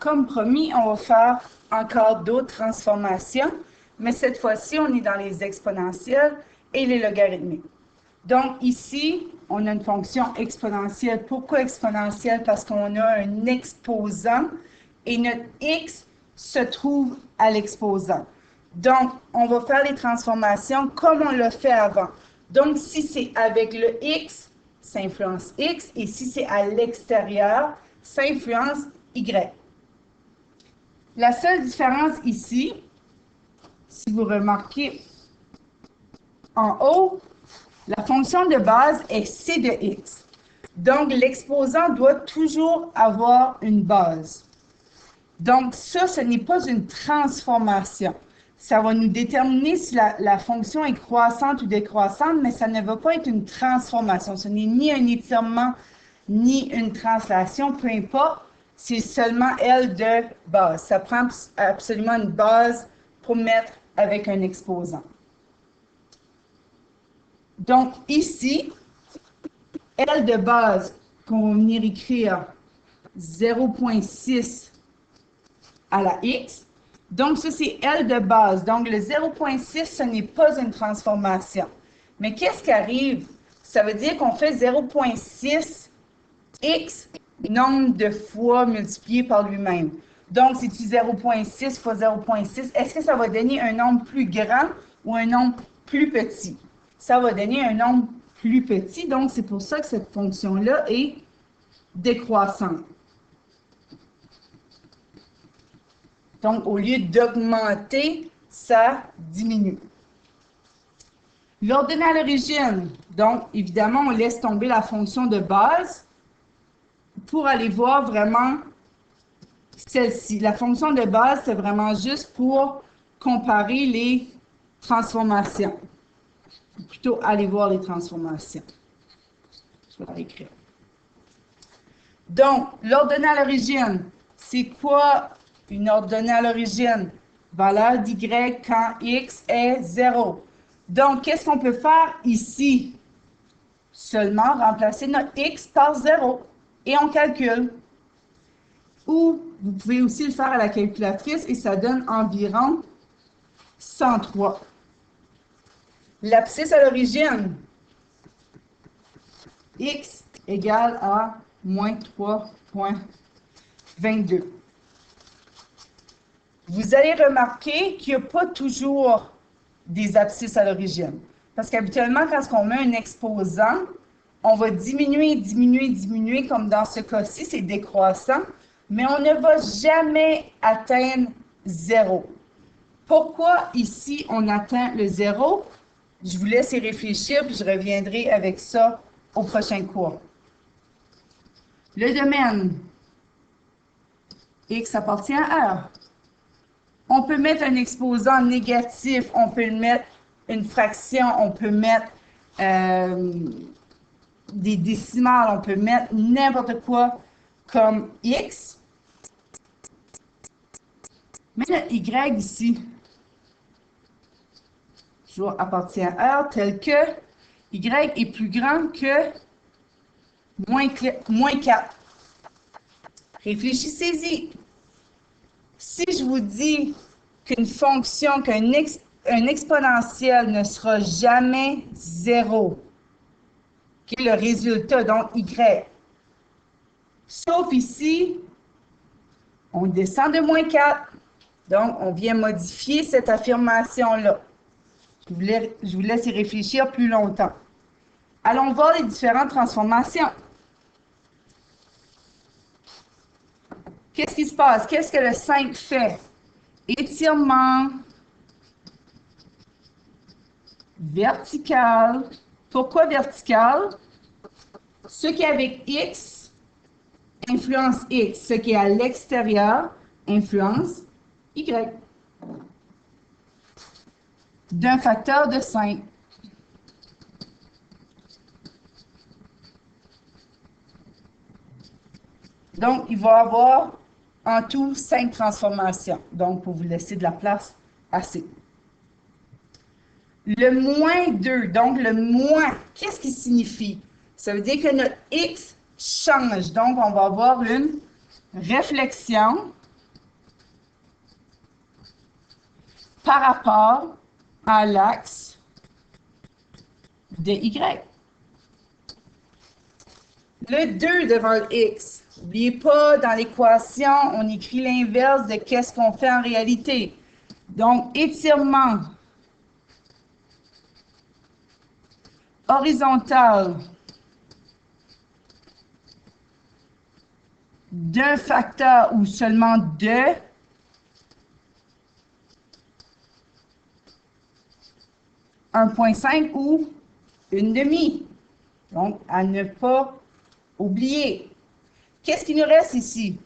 comme promis, on va faire encore d'autres transformations, mais cette fois-ci, on est dans les exponentielles et les logarithmiques. Donc, ici, on a une fonction exponentielle. Pourquoi exponentielle? Parce qu'on a un exposant et notre x se trouve à l'exposant. Donc, on va faire les transformations comme on l'a fait avant. Donc, si c'est avec le x, ça influence x, et si c'est à l'extérieur, ça influence y. La seule différence ici, si vous remarquez en haut, la fonction de base est c de x. Donc, l'exposant doit toujours avoir une base. Donc, ça, ce n'est pas une transformation. Ça va nous déterminer si la fonction est croissante ou décroissante, mais ça ne va pas être une transformation. Ce n'est ni un étirement, ni une translation, peu importe. C'est seulement L de base. Ça prend absolument une base pour mettre avec un exposant. Donc, ici, L de base, qu'on va venir écrire 0,6 à la x. Donc, ça, c'est L de base. Donc, le 0,6, ce n'est pas une transformation. Mais qu'est-ce qui arrive? Ça veut dire qu'on fait 0,6 x nombre de fois multiplié par lui-même. Donc, si tu 0,6 fois 0,6, est-ce que ça va donner un nombre plus grand ou un nombre plus petit? Ça va donner un nombre plus petit. Donc, c'est pour ça que cette fonction-là est décroissante. Donc, au lieu d'augmenter, ça diminue. L'ordonnée à l'origine. Donc, évidemment, on laisse tomber la fonction de base pour aller voir vraiment celle-ci. La fonction de base, c'est vraiment juste pour comparer les transformations. Ou plutôt, aller voir les transformations. Je vais l'écrire. Donc, l'ordonnée à l'origine, c'est quoi une ordonnée à l'origine? Valeur d'y quand x est 0. Donc, qu'est-ce qu'on peut faire ici? Seulement remplacer notre x par 0 et on calcule. Ou vous pouvez aussi le faire à la calculatrice et ça donne environ 103. L'abscisse à l'origine, x égale à moins 3,22. Vous allez remarquer qu'il n'y a pas toujours des abscisses à l'origine. Parce qu'habituellement, quand on met un exposant, on va diminuer, diminuer, diminuer, comme dans ce cas-ci, c'est décroissant, mais on ne va jamais atteindre 0. Pourquoi ici on atteint le 0? Je vous laisse y réfléchir, puis je reviendrai avec ça au prochain cours. Le domaine, x appartient à R. On peut mettre un exposant négatif, on peut mettre une fraction, on peut mettre des décimales, on peut mettre n'importe quoi comme x. Mais le y ici, toujours appartient à R, tel que y est plus grand que moins 4. Réfléchissez-y. Si je vous dis qu'une fonction, qu'un exponentiel ne sera jamais 0, qui est le résultat, donc y, sauf ici, on descend de moins 4, donc on vient modifier cette affirmation-là. Je vous laisse y réfléchir plus longtemps. Allons voir les différentes transformations. Qu'est-ce qui se passe? Qu'est-ce que le 5 fait? Étirement vertical. Pourquoi vertical? Ce qui est avec x influence x. Ce qui est à l'extérieur influence y. D'un facteur de 5. Donc, il va y avoir en tout 5 transformations. Donc, pour vous laisser de la place, assez. Le moins 2, donc le moins, qu'est-ce qui signifie? Ça veut dire que notre x change. Donc, on va avoir une réflexion par rapport à l'axe de Y. Le 2 devant le X. N'oubliez pas, dans l'équation, on écrit l'inverse de qu'est-ce qu'on fait en réalité. Donc, étirement horizontal d'un facteur ou seulement de 1,5 ou une demi. Donc, à ne pas oublier. Qu'est-ce qui nous reste ici?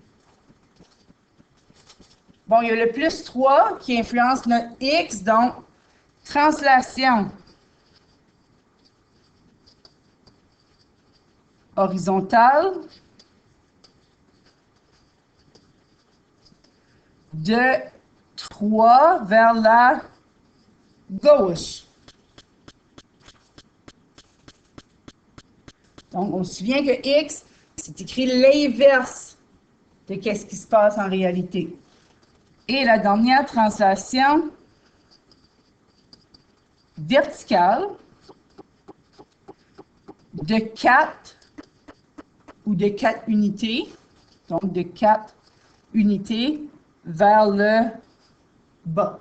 Bon, il y a le plus 3 qui influence notre X, donc translation horizontale de 3 vers la gauche. Donc, on se souvient que X, c'est écrit l'inverse de ce qui se passe en réalité. Et la dernière translation verticale de 4 ou de 4 unités, donc de 4 unités vers le bas.